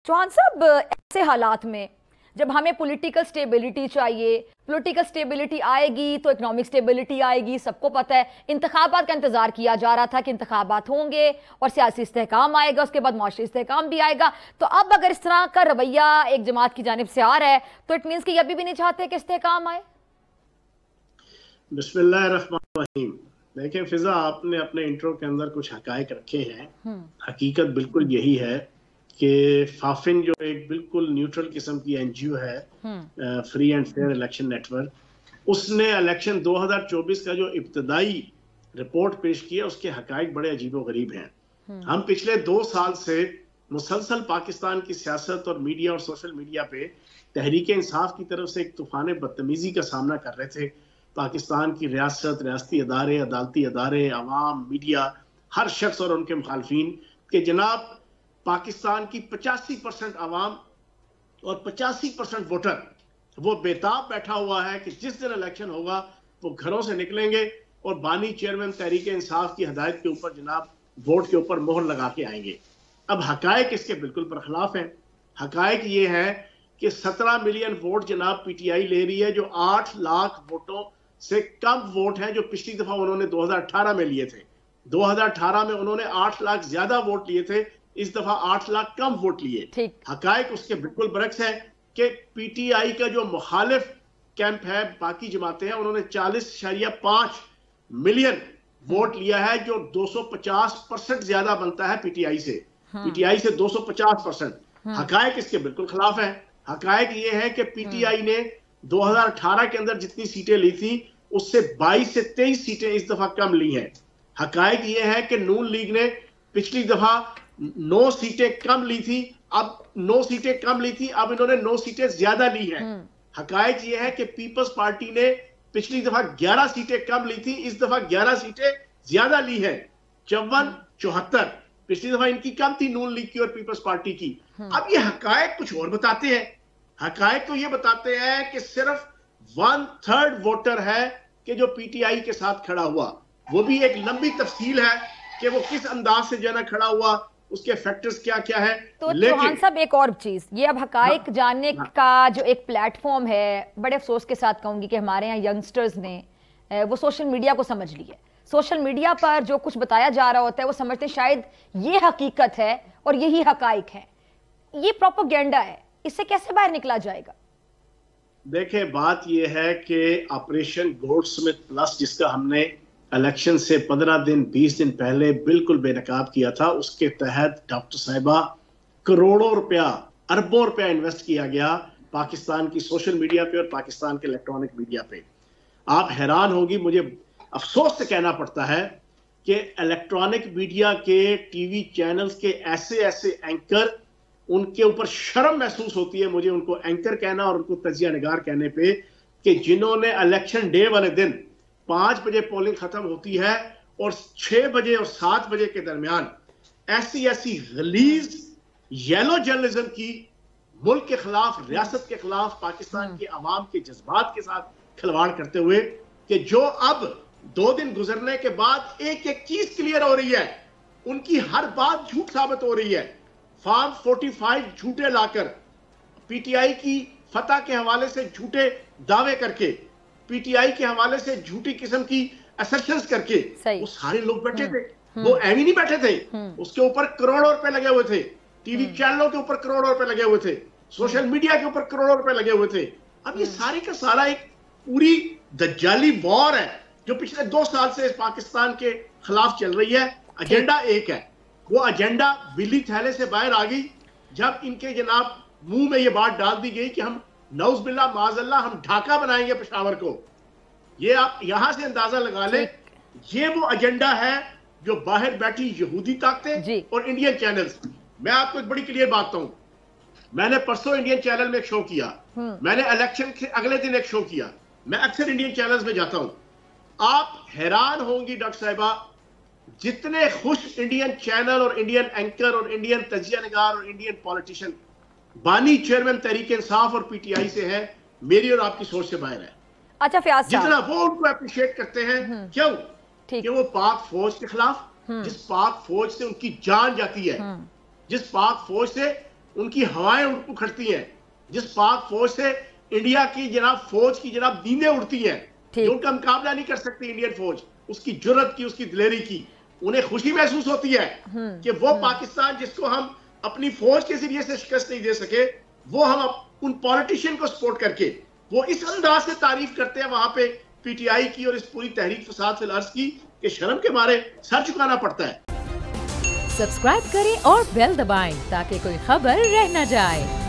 चौहान साहब, ऐसे हालात में जब हमें पॉलिटिकल स्टेबिलिटी चाहिए, पॉलिटिकल स्टेबिलिटी आएगी तो इकोनॉमिक स्टेबिलिटी आएगी। सबको पता है इंतखाबात का इंतजार किया जा रहा था कि इंतखाबात होंगे और सियासी इस्तेहकाम आएगा, उसके बाद माशी इस्तेहकाम भी आएगा। तो अब अगर इस तरह का रवैया एक जमात की जानिब से आ रहा है तो इट मीन्स कि अभी भी नहीं चाहते कि इस्तेहकाम आए। बिस्मिल्लाहिर्रहमानिर्रहीम। देखिए फिजा, आपने अपने इंट्रो के अंदर कुछ हकायक रखे हैं। हकीकत बिल्कुल यही है कि फाफिन जो एक बिल्कुल न्यूट्रल किस्म की एनजीओ है, free and fair election network, उसने इलेक्शन 2024 का जो इब्तदाई रिपोर्ट पेश किया उसके हकायक बड़े अजीबो गरीब हैं। हम पिछले 2 साल से मुसलसल पाकिस्तान की सियासत और मीडिया और सोशल मीडिया पे तहरीक इंसाफ की तरफ से एक तूफान बदतमीजी का सामना कर रहे थे। पाकिस्तान की रियासत, रियासती अदारे, अदालती अदारे, अवाम, मीडिया, हर शख्स और उनके मुखालफिन के जनाब पाकिस्तान की 85% आवाम और 85% वोटर वो बेताब बैठा हुआ है कि जिस दिन इलेक्शन होगा वो घरों से निकलेंगे और बानी चेयरमैन तहरीक इंसाफ की हदायत के ऊपर जनाब वोट के ऊपर मोहर लगा के आएंगे। अब हकायक इसके बिल्कुल बरखिलाफ हैं। हकायक ये है कि 17 मिलियन वोट जनाब पीटीआई ले रही है, जो 8 लाख वोटों से कम वोट हैं जो पिछली दफा उन्होंने 2018 में लिए थे। 2018 में उन्होंने 8 लाख ज्यादा वोट लिए थे, इस दफा 8 लाख कम वोट लिए। हकायक उसके बिल्कुल बरक्स है कि पीटीआई का जो मुखालिफ कैंप है, बाकी जमातें हैं, उन्होंने 40.5 मिलियन वोट लिया है, जो 250% ज्यादा बनता है पीटीआई से। पीटीआई से 250%। हकायक इसके बिल्कुल खिलाफ है। हकायक ये है कि पीटीआई ने 2018 के अंदर जितनी सीटें ली थी उससे 22 से 23 सीटें इस दफा कम ली हैं। हकायक ये है कि नून लीग ने पिछली दफा 9 सीटें कम ली थी, अब 9 सीटें कम ली थी, अब इन्होंने 9 सीटें ज्यादा ली हैं। हकायक ये है कि पीपल्स पार्टी ने पिछली दफा 11 सीटें कम ली थी, इस दफा 11 सीटें ज्यादा ली हैं, 54-74। पिछली दफा इनकी कम थी, नून लीग की और पीपल्स पार्टी की। अब ये हकायक कुछ और बताते हैं। हकायक तो ये बताते हैं कि सिर्फ 1/3 वोटर है कि जो पीटीआई के साथ खड़ा हुआ। वो भी एक लंबी तफसील है कि वो किस अंदाज से जना खड़ा हुआ, उसके फैक्टर्स क्या क्या है। तो चौहान साहब, एक और चीज, ये अब हकायक जानने का जो एक प्लेटफॉर्म है, बड़े अफसोस के साथ कहूंगी कि हमारे यहाँ यंगस्टर्स ने वो सोशल मीडिया को समझ लिया। सोशल मीडिया पर जो कुछ बताया जा रहा होता है वो समझते शायद ये हकीकत है और यही हकायक है। ये प्रोपेगेंडा है, इससे कैसे बाहर निकला जाएगा? देखिए, बात यह है कि ऑपरेशन गोल्डस्मिथ प्लस, जिसका हमने इलेक्शन से 15 दिन 20 दिन पहले बिल्कुल बेनकाब किया था, उसके तहत डॉक्टर साहिबा करोड़ों रुपया, अरबों रुपया इन्वेस्ट किया गया पाकिस्तान की सोशल मीडिया पे और पाकिस्तान के इलेक्ट्रॉनिक मीडिया पे। आप हैरान होंगी, मुझे अफसोस से कहना पड़ता है कि इलेक्ट्रॉनिक मीडिया के टीवी चैनल्स के ऐसे ऐसे एंकर, उनके ऊपर शर्म महसूस होती है मुझे उनको एंकर कहना और उनको तजिया निगार कहने पे, कि जिन्होंने इलेक्शन डे वाले दिन 5 बजे पोलिंग खत्म होती है और 6 बजे और 7 बजे के दरमियान ऐसी ऐसी गलीज येलो जर्नलिज्म की, मुल्क के खिलाफ, रियासत के खिलाफ, पाकिस्तान के अवाम के जज्बात के साथ खिलवाड़ करते हुए, कि जो अब 2 दिन गुजरने के बाद एक एक चीज क्लियर हो रही है, उनकी हर बात झूठ साबित हो रही है। फॉर्म 45 झूठे लाकर, पीटीआई की फतह के हवाले से झूठे दावे करके, पीटीआई के हवाले से झूठी किस्म की असर्शंस करके, वो सारे लोग बैठे थे। वो एवं नहीं बैठे थे, उसके ऊपर करोड़ों रुपए लगे हुए थे, टीवी चैनलों के ऊपर करोड़ों रुपए लगे हुए थे, सोशल मीडिया के ऊपर करोड़ों रुपए लगे हुए थे। अब ये सारे का सारा एक पूरी दज्जाली वॉर है जो पिछले 2 साल से इस पाकिस्तान के खिलाफ चल रही है। एजेंडा एक है, वो एजेंडा बिल्ली थैले से बाहर आ गई जब इनके जनाब मुंह में ये बात डाल दी गई कि हम नौज बिल्ला माजल्ला हम ढाका बनाएंगे पेशावर को। ये आप यहां से अंदाजा लगा ले, ये वो एजेंडा है जो बाहर बैठी यहूदी ताकतें और इंडियन चैनल्स। मैं आपको एक बड़ी क्लियर बात कहूं, मैंने परसों इंडियन चैनल में एक शो किया, मैंने इलेक्शन के अगले दिन एक शो किया। मैं अक्सर इंडियन चैनल्स में जाता हूं। आप हैरान होंगी डॉक्टर साहिबा, जितने खुश इंडियन चैनल और इंडियन एंकर और इंडियन तजिया निगार और इंडियन पॉलिटिशियन बानी चेयरमैन तहरीक इंसाफ और पीटीआई से है, मेरी और आपकी सोच से बाहर है। अच्छा फयाज साहब, जितना वो उनको अप्रिशिएट करते हैं, क्यों? कि वो पाक फौज के खिलाफ, जिस पाक फौज से उनकी जान जाती है, जिस पाक फौज से उनकी हवाएं उखड़ती हैं। जिस पाक फौज से इंडिया की जनाब फौज की जनाब नींदें उड़ती हैं, जो उनका मुकाबला नहीं कर सकती इंडियन फौज, उसकी जुर्रत की, उसकी दिलेरी की, उन्हें खुशी महसूस होती है कि वो पाकिस्तान जिसको हम अपनी फौज के जरिए से शिकस्त नहीं दे सके, वो हम उन पॉलिटिशियन को सपोर्ट करके वो इस अंदाज से तारीफ करते हैं वहां पे पीटीआई की और इस पूरी तहरीक फसाद फिल अर्ज की कि शर्म के मारे सर झुकाना पड़ता है। सब्सक्राइब करें और बेल दबाएं ताकि कोई खबर रह न जाए।